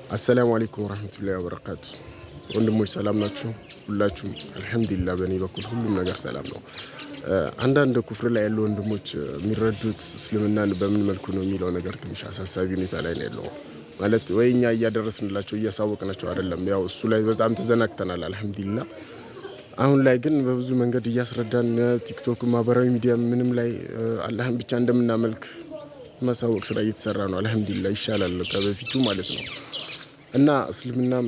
السلام عليكم ورحمة الله وبركاته. ወንድሞች ሰላም ናችሁ? ሁላችሁም አልহামዱሊላህ በኔ በኩል ሁሉም ነገር ሰላም ነው። አንዳንድ ኩፍር ላይ ያሉ ወንድሞች የሚረዱት እስልምናን በምን መልኩ ነው የሚለው ነገር ትንሽ አሳሳቢ ሁኔታ ላይ ነው ያለው። ማለት ወይኛ እያደረስንላቸው እያሳወቅናቸው አይደለም። ያው እሱ ላይ በጣም ተዘናግተናል አልহামዱሊላህ። አሁን ላይ ግን በብዙ መንገድ እያስረዳን ቲክቶክ ማህበራዊ ሚዲያ ምንም ላይ አላህን ብቻ እንደምናመልክ ማሳወቅ ስራ እየተሰራ ነው። አልহামዱሊላህ ይሻላል ከበፊቱ ማለት ነው። እና እስልምናም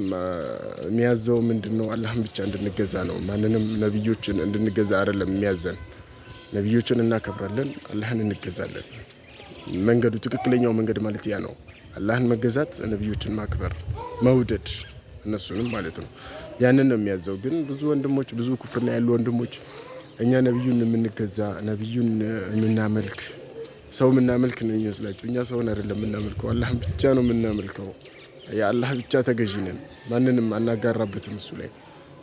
የሚያዘው ምንድነው? አላህን ብቻ እንድንገዛ ነው። ማንንም ነብዮችን እንድንገዛ አይደለም የሚያዘን። ነብዮችን እናከብራለን፣ አላህን እንገዛለን። መንገዱ ትክክለኛው መንገድ ማለት ያ ነው። አላህን መገዛት፣ ነብዮችን ማክበር፣ መውደድ እነሱንም ማለት ነው። ያንን ነው የሚያዘው። ግን ብዙ ወንድሞች ብዙ ኩፍር ላይ ያሉ ወንድሞች እኛ ነብዩን የምንገዛ ነብዩን የምናመልክ ሰው የምናመልክ ነው ይመስላችሁ። እኛ ሰውን አይደለም የምናመልከው፣ አላህን ብቻ ነው የምናመልከው። የአላህ ብቻ ተገዢ ነን። ማንንም አናጋራበትም እሱ ላይ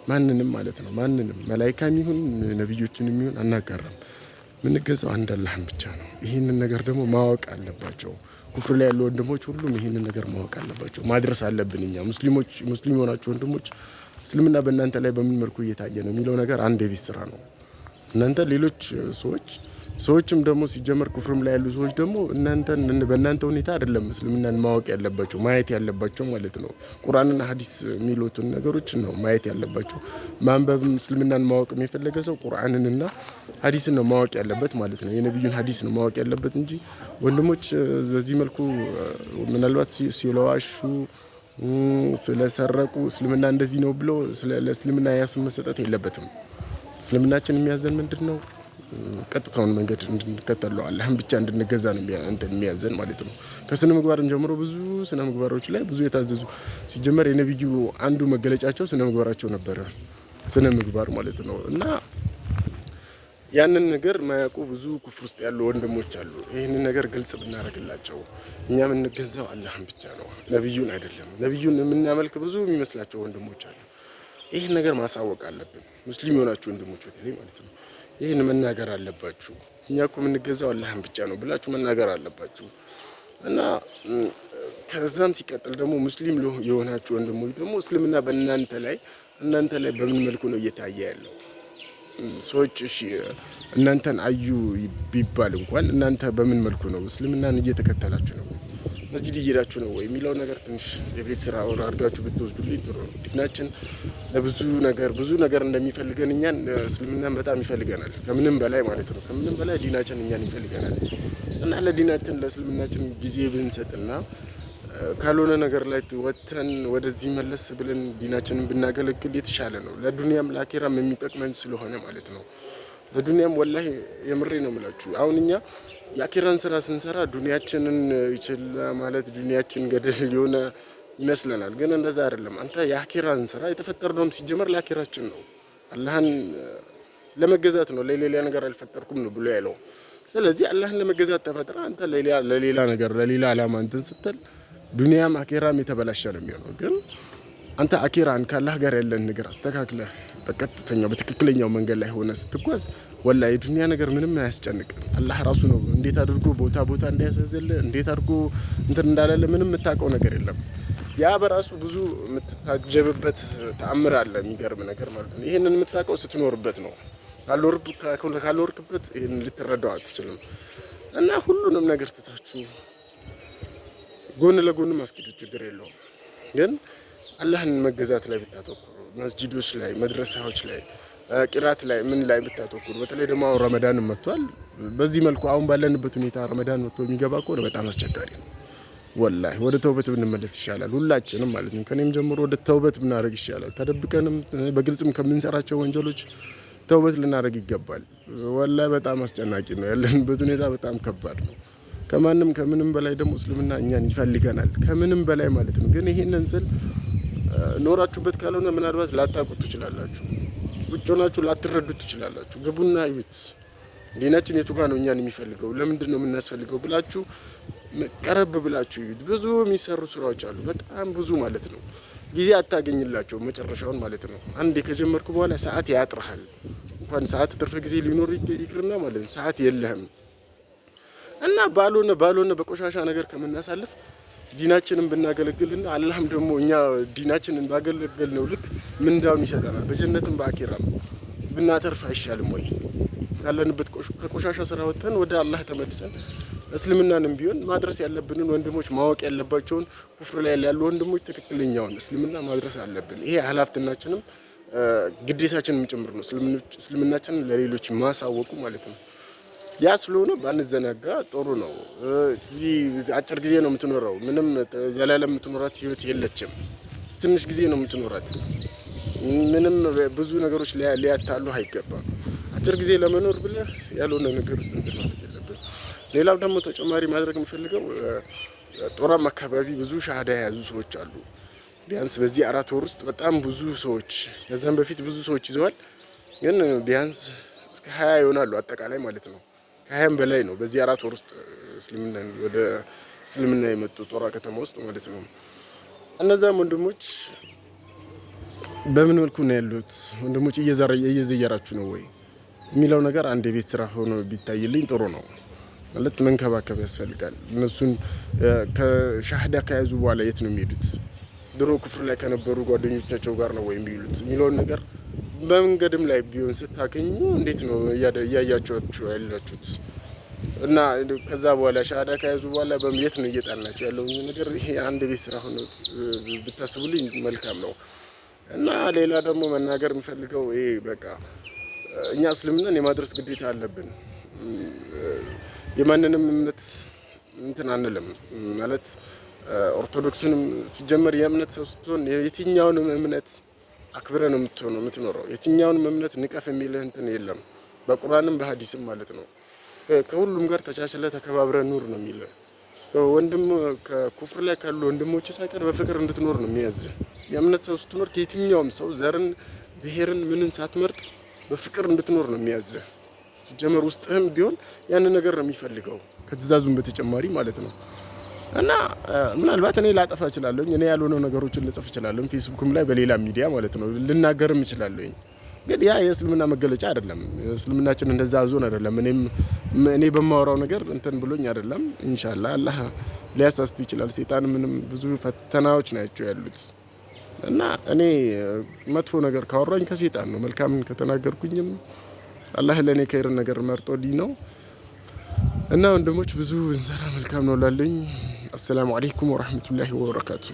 ማንንም ማለት ነው። ማንንም መላእክታም ይሁን ነብዮችንም ይሁን አናጋራም። የምንገዛው አንድ አላህን ብቻ ነው። ይህንን ነገር ደግሞ ማወቅ አለባቸው። ኩፍር ላይ ያሉ ወንድሞች ሁሉም ይህንን ነገር ማወቅ አለባቸው። ማድረስ አለብን እኛ ሙስሊም ሆናችሁ ወንድሞች እስልምና በእናንተ ላይ በምን መልኩ እየታየ ነው የሚለው ነገር አንድ የቤት ስራ ነው። እናንተ ሌሎች ሰዎችም ደግሞ ሲጀመር ኩፍርም ላይ ያሉ ሰዎች ደግሞ በእናንተ ሁኔታ አይደለም እስልምናን ማወቅ ያለባቸው ማየት ያለባቸው ማለት ነው። ቁርአንና ሐዲስ የሚሉትን ነገሮች ነው ማየት ያለባቸው። ማንበብም እስልምናን ማወቅ የሚፈልገ ሰው ቁርአንንና ሐዲስን ነው ማወቅ ያለበት ማለት ነው። የነብዩን ሐዲስ ነው ማወቅ ያለበት እንጂ ወንድሞች በዚህ መልኩ ምናልባት ሲለዋሹ ስለሰረቁ እስልምና እንደዚህ ነው ብሎ ለእስልምና ያስም መሰጠት የለበትም። እስልምናችን የሚያዘን ምንድነው? ቀጥታውን መንገድ እንድንከተል ነው። አላህን ብቻ እንድንገዛ ነው የሚያዘን ማለት ነው። ከስነ ምግባርን ጀምሮ ብዙ ስነ ምግባሮች ላይ ብዙ የታዘዙ ሲጀመር የነብዩ አንዱ መገለጫቸው ስነ ምግባራቸው ነበረ። ስነ ምግባር ማለት ነው። እና ያንን ነገር ማያውቁ ብዙ ኩፍር ውስጥ ያሉ ወንድሞች አሉ። ይህንን ነገር ግልጽ ብናደርግላቸው እኛ የምንገዛው አላህን ብቻ ነው፣ ነብዩን አይደለም። ነብዩን የምናመልክ ብዙ የሚመስላቸው ወንድሞች አሉ። ይህን ነገር ማሳወቅ አለብን። ሙስሊም የሆናችሁ ወንድሞች በተለይ ማለት ነው ይህን መናገር አለባችሁ። እኛ እኮ የምንገዛው አላህን ብቻ ነው ብላችሁ መናገር አለባችሁ። እና ከዛም ሲቀጥል ደግሞ ሙስሊም የሆናችሁ ወንድሞች ደግሞ እስልምና እናንተ ላይ በምን መልኩ ነው እየታየ ያለው? ሰዎች እሺ እናንተን አዩ ቢባል እንኳን እናንተ በምን መልኩ ነው እስልምናን እየተከተላችሁ ነው? መስጂድ እየሄዳችሁ ነው ወይ የሚለው ነገር ትንሽ የቤት ስራ አድርጋችሁ ብትወስዱልኝ ጥሩ ነው። ዲናችን ብዙ ነገር እንደሚፈልገን እኛን እስልምናን በጣም ይፈልገናል። ከምንም በላይ ማለት ነው። ከምንም በላይ ዲናችን እኛን ይፈልገናል። እና ለዲናችን ለእስልምናችን ጊዜ ብንሰጥና ካልሆነ ነገር ላይ ወጥተን ወደዚህ መለስ ብለን ዲናችንን ብናገለግል የተሻለ ነው። ለዱንያም ለአኺራም የሚጠቅመን ስለሆነ ማለት ነው። ለዱንያም ወላሂ የምሬ ነው የምላችሁ። አሁን እኛ የአኺራን ስራ ስንሰራ ዱንያችንን ይችላል ማለት ዱንያችን ገደል ሊሆነ ይመስለናል። ግን እንደዛ አይደለም። አንተ የአኺራን ስራ የተፈጠርነውም ሲጀመር ለአኺራችን ነው። አላህን ለመገዛት ነው። ለሌላ ነገር አልፈጠርኩም ነው ብሎ ያለው። ስለዚህ አላህን ለመገዛት ተፈጥራ አንተ ለሌላ ነገር ለሌላ ዓላማ እንትን ስትል ዱንያም አኺራም የተበላሸ ነው የሚሆነው። ግን አንተ አኺራን ከአላህ ጋር ያለን ነገር አስተካክለህ በቀጥተኛው በትክክለኛው መንገድ ላይ ሆነ ስትጓዝ ወላሂ የዱንያ ነገር ምንም አያስጨንቅም። አላህ ራሱ ነው እንዴት አድርጎ ቦታ እንዲያሳዝልህ እንዴት አድርጎ እንትን እንዳላለ ምንም የምታውቀው ነገር የለም። ያ በራሱ ብዙ የምትታጀብበት ተአምር አለ። የሚገርም ነገር ማለት ነው። ይሄንን የምታውቀው ስትኖርበት ነው። ካልኖርክበት ይሄን ልትረዳው አትችልም። እና ሁሉንም ነገር ትታችሁ ጎን ለጎን ማስኪዱ ችግር የለውም። ግን አላህን መገዛት ላይ ብታተኩሩ፣ መስጂዶች ላይ፣ መድረሳዎች ላይ፣ ቂራት ላይ ምን ላይ ብታተኩሩ፣ በተለይ ደግሞ አሁን ረመዳን መጥቷል። በዚህ መልኩ አሁን ባለንበት ሁኔታ ረመዳን መጥቶ የሚገባ ከሆነ በጣም አስቸጋሪ ነው። ወላሂ ወደ ተውበት ብንመለስ ይሻላል። ሁላችንም ማለት ነው። ከኔም ጀምሮ ወደ ተውበት ብናደርግ ይሻላል። ተደብቀንም በግልጽም ከምንሰራቸው ወንጀሎች ተውበት ልናደርግ ይገባል። ወላሂ በጣም አስጨናቂ ነው ያለንበት ሁኔታ፣ በጣም ከባድ ነው። ከምንም በላይ ደግሞ እስልምና እኛን ይፈልገናል ከምንም በላይ ማለት ነው። ግን ይሄንን ስል ኖራችሁበት ካልሆነ ምናልባት ላታውቁት ትችላላችሁ። ውጭ ሆናችሁ ላትረዱት ትችላላችሁ። ግቡና እዩት። ዲናችን የቱ ጋር ነው እኛን የሚፈልገው? ለምንድን ነው የምናስፈልገው ብላችሁ ቀረብ ብላችሁ እዩት። ብዙ የሚሰሩ ስራዎች አሉ፣ በጣም ብዙ ማለት ነው። ጊዜ አታገኝላቸው መጨረሻውን ማለት ነው። አንዴ ከጀመርኩ በኋላ ሰዓት ያጥርሃል። እንኳን ሰዓት ትርፍ ጊዜ ሊኖር ይቅርና ማለት ነው ሰዓት የለህም። እና ባልሆነ በቆሻሻ ነገር ከምናሳልፍ ዲናችንን ብናገለግልና አላህም ደግሞ እኛ ዲናችንን ባገለገልነው ልክ ምንዳውን ይሰጠናል። በጀነትም በአኺራም ብናተርፍ አይሻልም ወይ? ያለንበት ከቆሻሻ ስራ ወጥተን ወደ አላህ ተመልሰን እስልምናንም ቢሆን ማድረስ ያለብንን ወንድሞች ማወቅ ያለባቸውን ኩፍር ላይ ያሉ ወንድሞች ትክክለኛውን እስልምና ማድረስ አለብን። ይሄ ኃላፊነታችንም ግዴታችንም ጭምር ነው። እስልምናችንን ለሌሎች ማሳወቁ ማለት ነው። ያ ስለሆነ ባንዘናጋ ጥሩ ነው። እዚህ አጭር ጊዜ ነው የምትኖረው። ምንም ዘላለም የምትኖራት ህይወት የለችም። ትንሽ ጊዜ ነው የምትኖራት። ምንም ብዙ ነገሮች ሊያታሉ አይገባም። አጭር ጊዜ ለመኖር ብለህ ያልሆነ ነገር ውስጥ እንትን ማለት የለብን። ሌላው ደግሞ ተጨማሪ ማድረግ የምፈልገው ጦራም አካባቢ ብዙ ሻሃዳ የያዙ ሰዎች አሉ። ቢያንስ በዚህ 4 ወር ውስጥ በጣም ብዙ ሰዎች ከዛም በፊት ብዙ ሰዎች ይዘዋል። ግን ቢያንስ እስከ 20 ይሆናሉ አጠቃላይ ማለት ነው። ከ20 በላይ ነው በዚህ 4 ወር ውስጥ ወደ እስልምና የመጡ ጦራ ከተማ ውስጥ ማለት ነው። እነዛም ወንድሞች በምን መልኩ ነው ያሉት? ወንድሞች እየዘየራችሁ ነው ወይ የሚለው ነገር አንድ የቤት ስራ ሆኖ ቢታይልኝ ጥሩ ነው። ማለት መንከባከብ ያስፈልጋል። እነሱን ከሻሃዳ ከያዙ በኋላ የት ነው የሚሄዱት? ድሮ ክፍር ላይ ከነበሩ ጓደኞቻቸው ጋር ነው ወይ የሚሉት የሚለውን ነገር በመንገድም ላይ ቢሆን ስታገኙ እንዴት ነው እያያችኋቸው ያላችሁት? እና ከዛ በኋላ ሻሃዳ ከያዙ በኋላ የት ነው እየጣልናቸው ያለው ነገር? ይሄ አንድ ቤት ስራ ሆኖ ብታስቡልኝ መልካም ነው። እና ሌላ ደግሞ መናገር የምፈልገው ይሄ በቃ እኛ እስልምናን የማድረስ ግዴታ አለብን። የማንንም እምነት እንትን አንልም ማለት ኦርቶዶክስንም ሲጀመር የእምነት ሰው ስትሆን የትኛውንም እምነት አክብረ ነው የምትኖረው። የትኛውንም እምነት ንቀፍ የሚልህ እንትን የለም። በቁርአንም በሐዲስም ማለት ነው። ከሁሉም ጋር ተቻችለ ተከባብረ ኑር ነው የሚለው። ወንድም ከኩፍር ላይ ካሉ ወንድሞች ሳይቀር በፍቅር እንድትኖር ነው የሚያዝህ። የእምነት ሰው ስትኖር ከየትኛውም ሰው ዘርን፣ ብሔርን ምንን ሳትመርጥ በፍቅር እንድትኖር ነው የሚያዝህ። ሲጀመር ውስጥህም ቢሆን ያን ነገር ነው የሚፈልገው ከትእዛዙም በተጨማሪ ማለት ነው። እና ምናልባት እኔ ላጠፋ እችላለሁ። እኔ ያልሆነው ነገሮችን ልጽፍ እችላለሁ ፌስቡክም ላይ በሌላ ሚዲያ ማለት ነው ልናገርም እችላለሁ። ግን ያ የእስልምና መገለጫ አይደለም። እስልምናችን እንደዛ አዞን አይደለም። እኔ በማወራው ነገር እንትን ብሎኝ አይደለም። ኢንሻአላህ አላህ ሊያሳስት ይችላል። ሰይጣን ምንም ብዙ ፈተናዎች ናቸው ያሉት። እና እኔ መጥፎ ነገር ካወራኝ ከሰይጣን ነው። መልካምን ከተናገርኩኝም አላህ ለኔ ከይር ነገር መርጦልኝ ነው። እና ወንድሞች ብዙ እንሰራ መልካም ነው ላለኝ። አሰላሙ አለይኩም ወራህመቱላሂ ወበረካቱ።